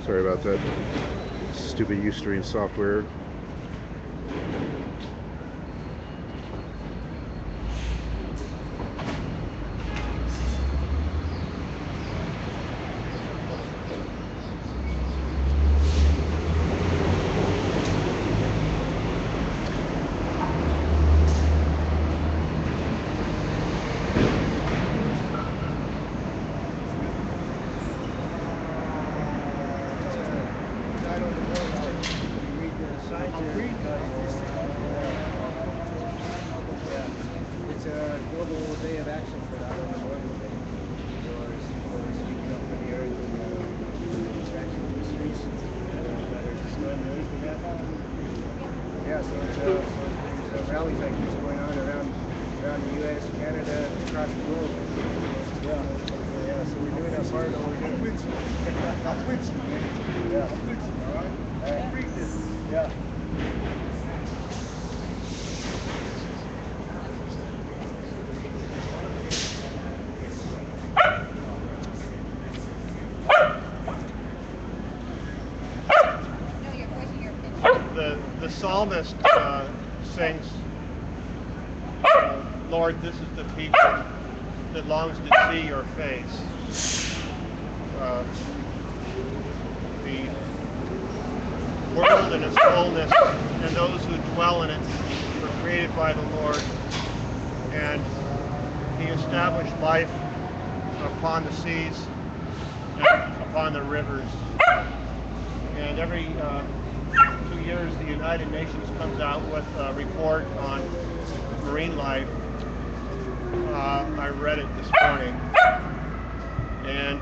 Sorry about that. Stupid Ustream software. It's a global day of action for that on Memorial Day. For speaking up for the earth and extraction of the streets that are destroying the earth and that. Yeah, so there's rallies like this going on around the U.S., Canada, across the globe. Yeah, so we're doing our part over here. I'm with you. Yeah. I'm with you, all right? All right. Read this. Yeah. The psalmist sings, Lord, this is the people that longs to see your face. The world and its fullness and those who dwell in it were created by the Lord, and he established life upon the seas and upon the rivers. And every 2 years, the United Nations comes out with a report on marine life. I read it this morning, and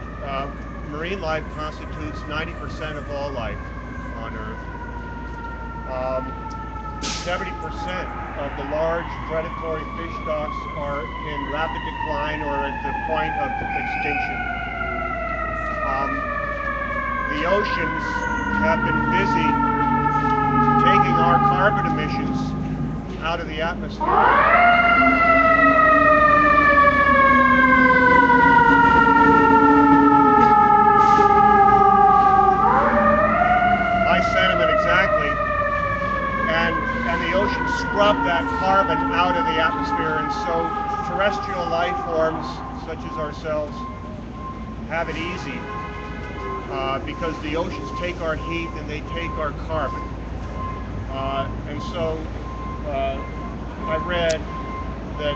marine life constitutes 90% of all life on Earth. 70% of the large predatory fish stocks are in rapid decline or at the point of extinction. The oceans have been busy taking our carbon emissions out of the atmosphere. My sentiment exactly. And the oceans scrub that carbon out of the atmosphere, and so terrestrial life forms such as ourselves have it easy because the oceans take our heat and they take our carbon. And so I read that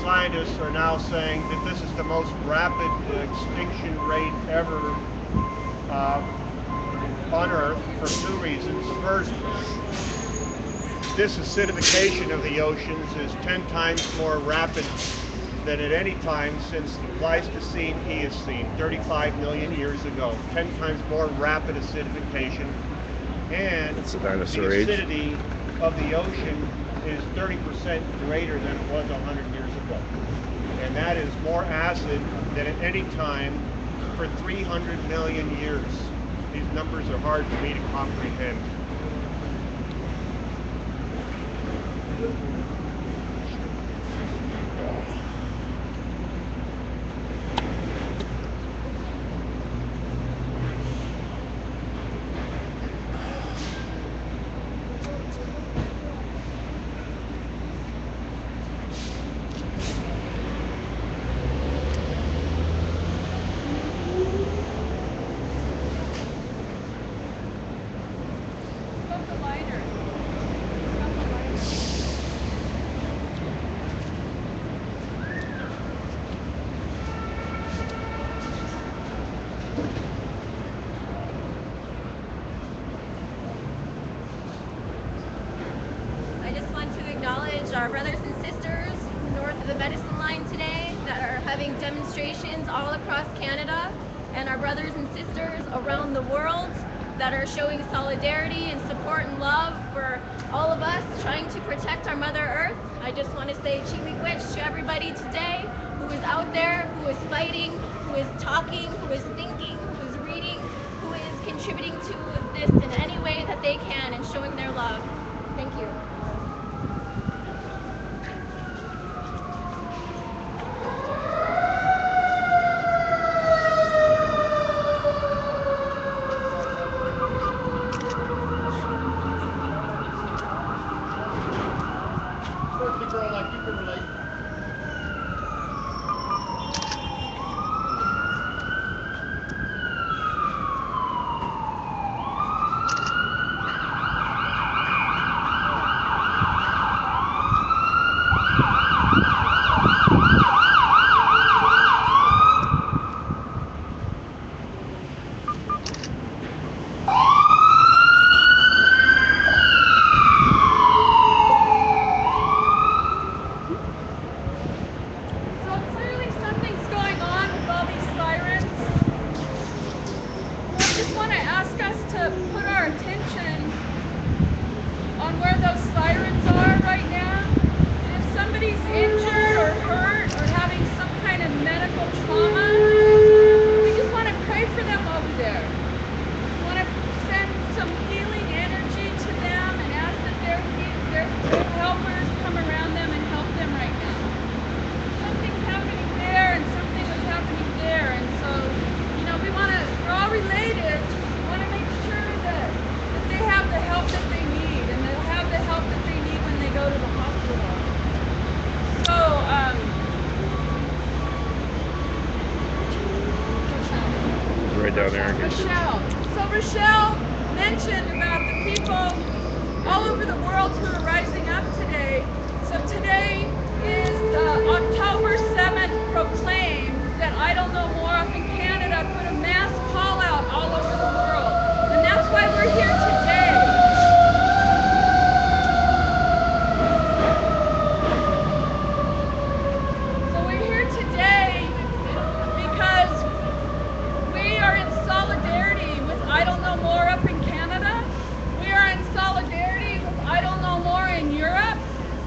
scientists are now saying that this is the most rapid extinction rate ever on Earth for two reasons. First, this acidification of the oceans is 10 times more rapid than at any time since the Pleistocene Eocene, 35 million years ago. 10 times more rapid acidification. And That's the the dinosaur age. acidity of the ocean is 30% greater than it was 100 years ago. And that is more acid than at any time for 300 million years. These numbers are hard for me to comprehend. I just want to acknowledge our brothers and sisters north of the Medicine Line today that are having demonstrations all across Canada, and our brothers and sisters around the world that are showing solidarity and support and love for all of us trying to protect our Mother Earth. I just want to say Chiwik to everybody today who is out there, who is fighting, who is talking, who is thinking, who is reading, who is contributing to this in any way that they can and showing their love. Thank you. to put our attention on where those sirens are right now. And if somebody's injured or hurt or having some kind of medical trauma, we just want to pray for them over there. We want to send some healing energy to them and ask that their helpers come around them and help them right now. Something's happening there and something was happening there, and so, you know, we're all related. We want to make sure that they have the help that they need, and they'll have the help that they need when they go to the hospital. So, Right down there. Rochelle. So Rochelle mentioned about the people all over the world who are rising up today. So today is October 7th proclaimed that Idle No More up in Canada put a mass call out all over the world. And that's why we're here today. So we're here today because we are in solidarity with Idle No More up in Canada. We are in solidarity with Idle No More in Europe.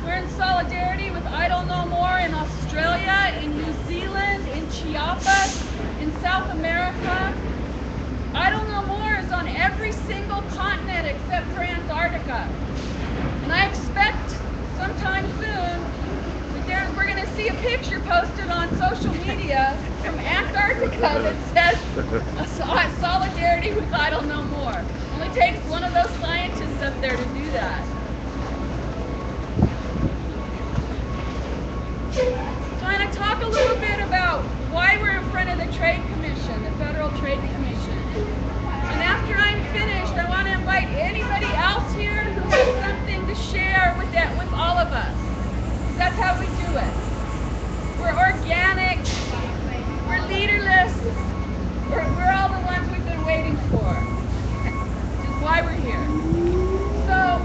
We're in solidarity with Idle No More in Australia, in New Zealand, in Chiapas, in South America. Idle No More is on every single continent except for Antarctica. And I expect sometime soon that we're going to see a picture posted on social media from Antarctica that says solidarity with Idle No More. It only takes one of those scientists up there to do that. So I'm going to talk a little bit about why we're in front of the Trade Commission, the Federal Trade Commission. And after I'm finished, I want to invite anybody else here who has something to share with all of us. That's how we do it. We're organic, we're leaderless, we're all the ones we've been waiting for, which is why we're here. So,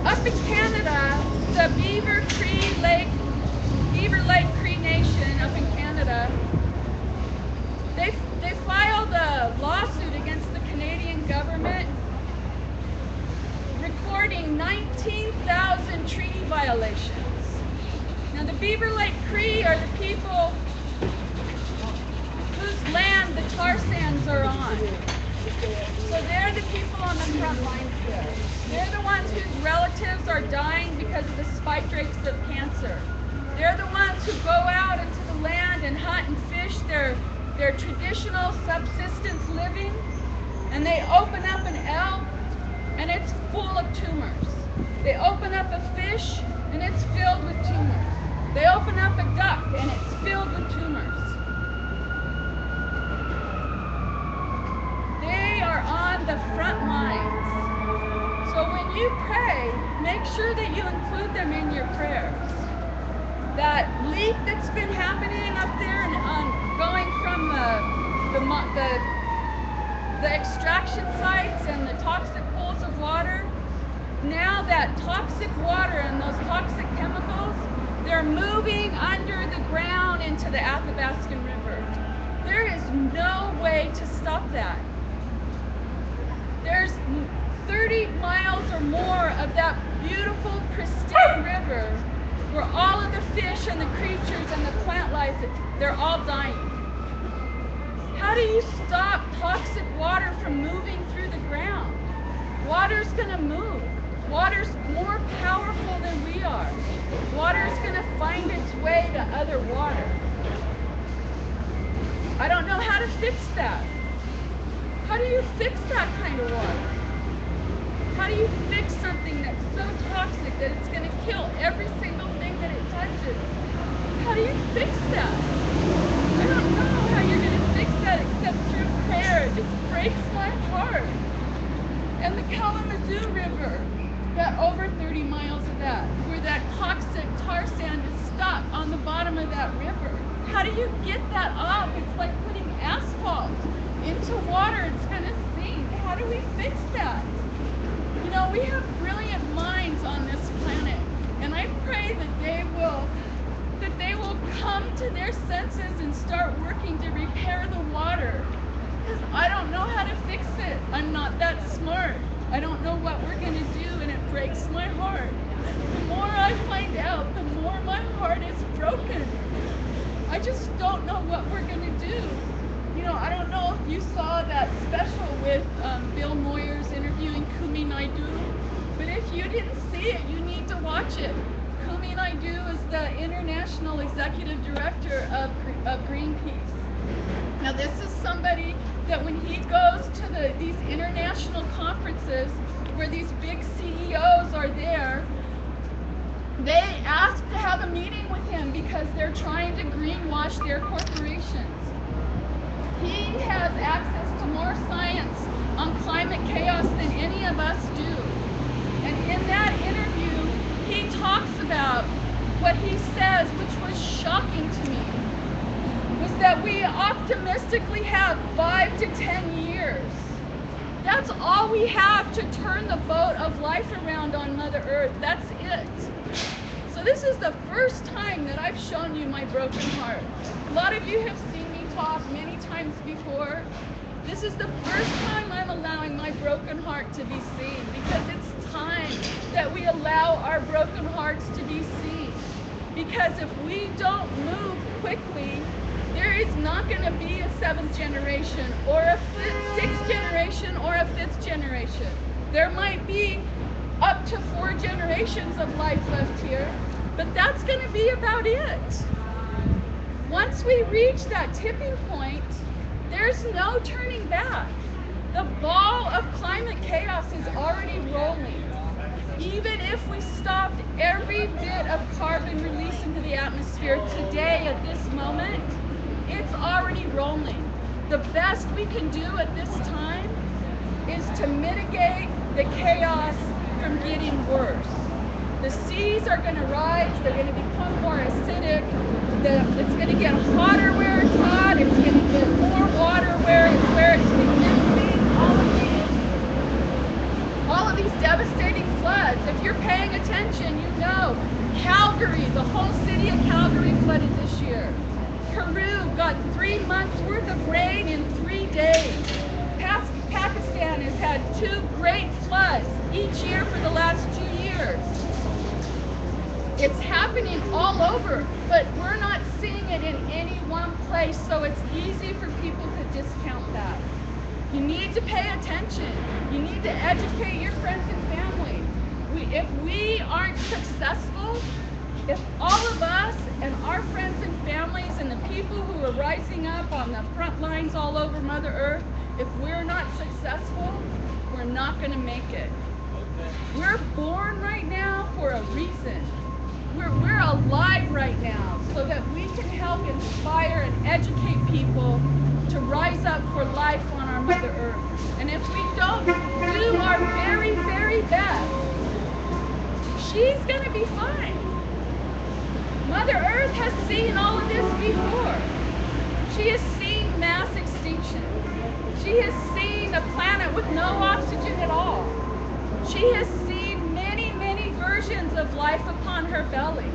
up in Canada, the Beaver Lake Cree Nation up in Canada, they filed a lawsuit against the Canadian government recording 19,000 treaty violations. Now the Beaver Lake Cree are the people whose land the tar sands are on. So they're the people on the front lines here. They're the ones whose relatives are dying because of the spike rates of cancer. They're the ones who go out into the land and hunt and fish their traditional subsistence living, and they open up an elk and it's full of tumors. They open up a fish and it's filled with tumors. They open up a duck and it's filled with tumors. They are on the front lines. So when you pray, make sure that you include them in your prayers. That leak that's been happening up there and going from the extraction sites and the toxic pools of water, now that toxic water and those toxic chemicals, they're moving under the ground into the Athabascan River. There is no way to stop that. There's 30 miles or more of that beautiful, pristine river where all of the fish and the creatures and the plant life, they're all dying. How do you stop toxic water from moving through the ground? Water's gonna move. Water's more powerful than we are. Water's gonna find its way to other water. I don't know how to fix that. How do you fix that kind of water? How do you fix something that's so toxic that it's going to kill every single thing that it touches? How do you fix that? I don't know how you're going to fix that except through prayer. It just breaks my heart. And the Kalamazoo River, got over 30 miles of that, where that toxic tar sand is stuck on the bottom of that river. How do you get that off? It's like putting asphalt into water. It's going to sink. How do we fix that? You know, we have brilliant minds on this planet, and I pray that they will come to their senses and start working to repair the water. because I don't know how to fix it. I'm not that smart. I don't know what we're going to do, and it breaks my heart. The more I find out, the more my heart is broken. I just don't know what we're going to do. You know, I don't know if you saw that special with Bill Moyers interviewing Kumi Naidoor, but if you didn't see it, you need to watch it. Kumi Naidoor is the International Executive Director of Greenpeace. Now this is somebody that when he goes to these international conferences where these big CEOs are there, they ask to have a meeting with him because they're trying to greenwash their corporations. He has access to more science on climate chaos than any of us do. And in that interview, he talks about what he says, which was shocking to me, was that we optimistically have 5 to 10 years. That's all we have to turn the boat of life around on Mother Earth. That's it. So this is the first time that I've shown you my broken heart. A lot of you have seen me talk many times before. This is the first time I'm allowing my broken heart to be seen, because it's time that we allow our broken hearts to be seen. Because if we don't move quickly, there is not going to be a 7th generation or a 6th generation or a 5th generation. There might be up to 4 generations of life left here, but that's going to be about it. Once we reach that tipping point, there's no turning back. The ball of climate chaos is already rolling. Even if we stopped every bit of carbon release into the atmosphere today at this moment, it's already rolling. The best we can do at this time is to mitigate the chaos from getting worse. The seas are going to rise, they're going to become more acidic, it's going to get hotter where it's hot, it's going to get more water where it's existing, all of these devastating floods. If you're paying attention, you know Calgary, the whole city of Calgary flooded this year. Peru got 3 months worth of rain in 3 days. Pakistan has had 2 great floods each year for the last 2 years. It's happening all over, but we're not seeing it in any one place, so it's easy for people to discount that. You need to pay attention. You need to educate your friends and family. If we aren't successful, if all of us and our friends and families and the people who are rising up on the front lines all over Mother Earth, if we're not successful, we're not going to make it. We're born right now for a reason. We're alive right now so that we can help inspire and educate people to rise up for life on our Mother Earth. And if we don't do our very, very best, she's going to be fine. Mother Earth has seen all of this before. She has seen mass extinction. She has seen a planet with no oxygen at all. She has seen many, many versions of life upon her belly.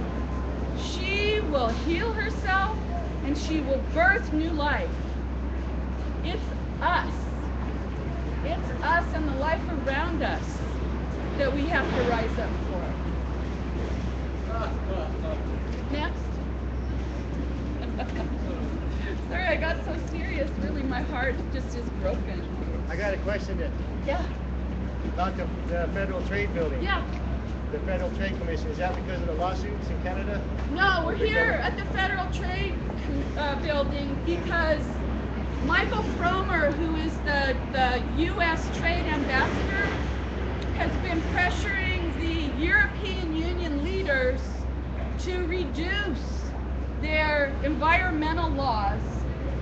She will heal herself and she will birth new life. It's us. It's us and the life around us that we have to rise up for. Next. Sorry, I got so serious. Really, my heart just is broken. I got a question then. Yeah. About the Federal Trade Building. Yeah. The Federal Trade Commission. Is that because of the lawsuits in Canada? No, we're here at the Federal Trade Building because Michael Froman, who is the U.S. Trade Ambassador, has been pressuring the European Union leaders to reduce their environmental laws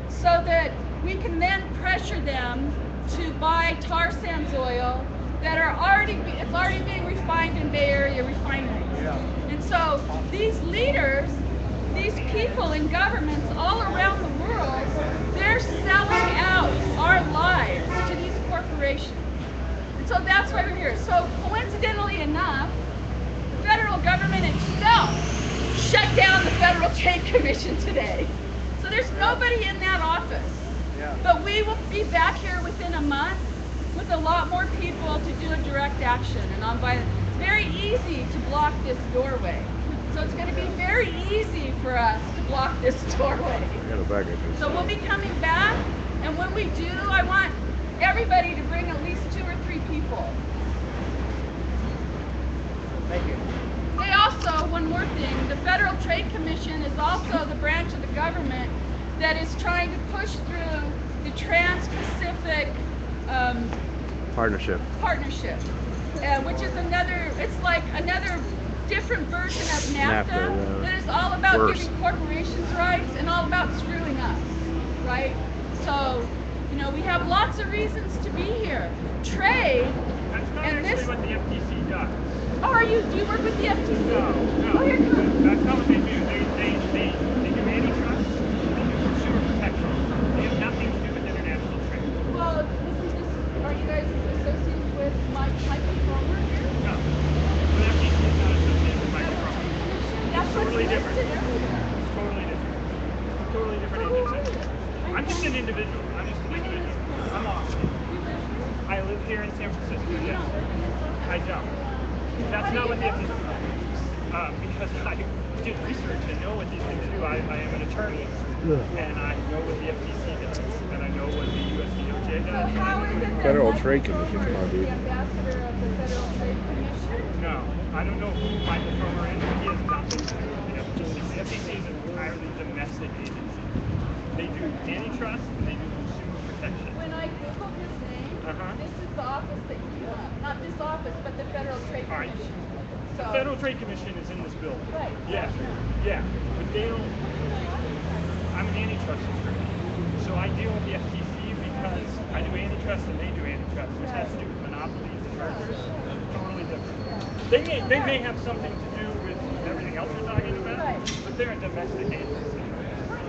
so that we can then pressure them to buy tar sands oil that are already being refined in Bay Area refineries. Yeah. And so these leaders, these people in governments all around the world, they're selling out our lives to these corporations. And so that's why we're here. So coincidentally enough, the federal government itself shut down the Federal Trade Commission today. So there's nobody in that office. Yeah. Yeah. But we will be back here within a month with a lot more people to do a direct action. And it's very easy to block this doorway. So it's going to be very easy for us to block this doorway. I got a bag of this. So we'll be coming back, and when we do, I want everybody to bring at least 2 or 3 people. Thank you. They also, one more thing, the Federal Trade Commission is also the branch of the government that is trying to push through the Trans-Pacific Partnership. which is it's like another different version of NAFTA, yeah. that is all about Worse. giving corporations rights and all about screwing us, right? So, you know, we have lots of reasons to be here. Trade, That's not and actually this. what the FTC does. Oh, do you work with the FTC? No. Oh, here comes. That's not what they do. They do antitrust, they do consumer protection. They have nothing to do with international trade. Well, are you guys associated with Michael Froman here? No. The FTC is not associated with microphone. That's what's Totally different. listed everywhere. It's totally different. It's a totally different So who are agency. you? I'm just an individual. I'm just an individual. I'm off. You live here? I live here in San Francisco, You yes. don't work in this office? I don't. That's not what the FTC does. Because I did research and know what these things do. I am an attorney, and I know what the FTC does, and I know what the US DOJ So does. how is it that Federal Michael Trade Commission, Froman come on, is dude. the ambassador of the Federal Trade Commission? No, I don't know who Michael Froman is, but he has nothing to do with the FTC. The FTC is an entirely domestic agency. They do antitrust and they do consumer protection. When I Googled his name, this is the office that you want. Not this office, but the Federal Trade All right. Commission. The So, Federal Trade Commission is in this building. Right. Yeah, yeah, but they don't. I'm an antitrust attorney, so I deal with the FTC because I do antitrust and they do antitrust, which has to do with monopolies and mergers. Totally different. They may have something to do with everything else we're talking about, Right. but they're a domestic agency.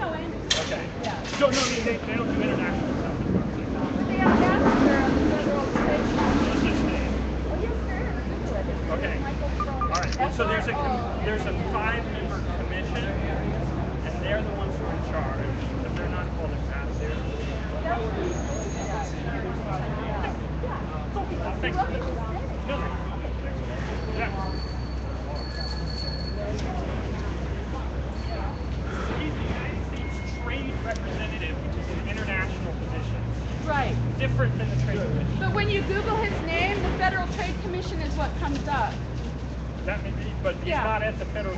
no, I understand. Okay. Yeah. So no, I mean they don't do international stuff as well. The ambassador of the Federal Trade Commission. What's his name? Oh, yes, there is. Google it. It's Okay. Michael Froman. All right. Well, so there's a F-R-O. 5-member commission, and they're the ones who are in charge. But they're not called ambassadors. Thanks. No. Yeah. He's the United States Trade Representative, which is an international position, Right. different than the Trade Commission. But when you Google his name, the Federal Trade Commission is what comes up. That may be, but he's Yeah. not at the Federal